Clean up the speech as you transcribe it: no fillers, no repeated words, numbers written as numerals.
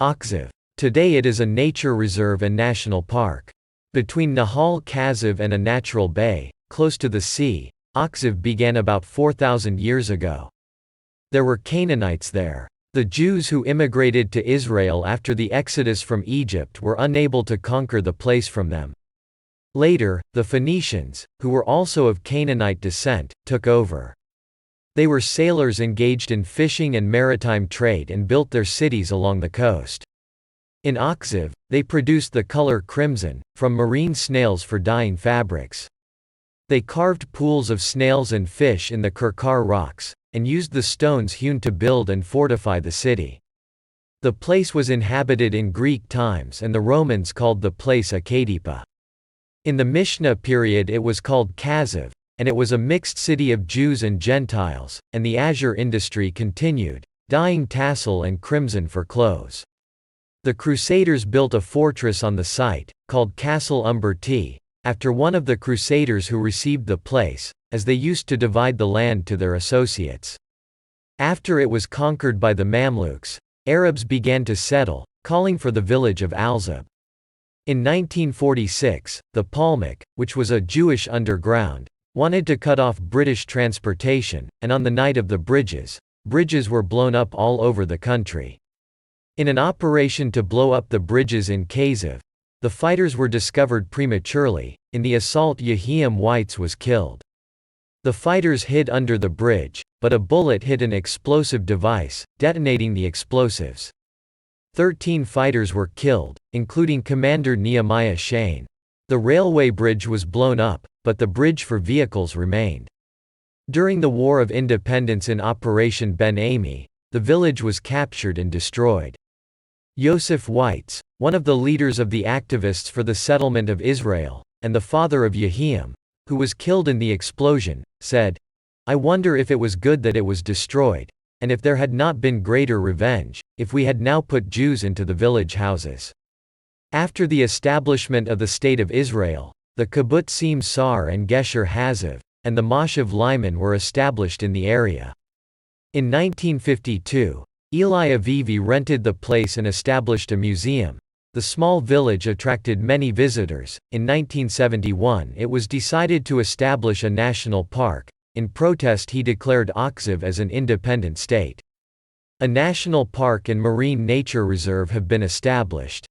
Achziv. Today it is a nature reserve and national park. Between Nahal Kaziv and a natural bay, close to the sea, Achziv began about 4,000 years ago. There were Canaanites there. The Jews who immigrated to Israel after the exodus from Egypt were unable to conquer the place from them. Later, the Phoenicians, who were also of Canaanite descent, took over. They were sailors engaged in fishing and maritime trade and built their cities along the coast. In Achziv, they produced the color crimson, from marine snails for dyeing fabrics. They carved pools of snails and fish in the Kirkar rocks, and used the stones hewn to build and fortify the city. The place was inhabited in Greek times and the Romans called the place Acadipa. In the Mishnah period it was called Kaziv, and it was a mixed city of Jews and Gentiles, and the azure industry continued, dyeing tassel and crimson for clothes. The Crusaders built a fortress on the site, called Castle Umberti, after one of the Crusaders who received the place, as they used to divide the land to their associates. After it was conquered by the Mamluks, Arabs began to settle, calling for the village of Alzib. In 1946, the Palmach, which was a Jewish underground, wanted to cut off British transportation, and on the night of the bridges were blown up all over the country. In an operation to blow up the bridges in Kaziv, the fighters were discovered prematurely. In the assault Yehiam Weitz was killed. The fighters hid under the bridge, but a bullet hit an explosive device, detonating the explosives. 13 fighters were killed, including Commander Nehemiah Shane. The railway bridge was blown up, but the bridge for vehicles remained. During the War of Independence in Operation Ben Ami, the village was captured and destroyed. Yosef Weitz, one of the leaders of the activists for the settlement of Israel, and the father of Yehiam, who was killed in the explosion, said, "I wonder if it was good that it was destroyed, and if there had not been greater revenge, if we had now put Jews into the village houses." After the establishment of the State of Israel, the Kibbutzim Sar and Gesher Haziv, and the Moshev Lyman were established in the area. In 1952, Eli Avivi rented the place and established a museum. The small village attracted many visitors. In 1971, it was decided to establish a national park. In protest, he declared Achziv as an independent state. A national park and marine nature reserve have been established.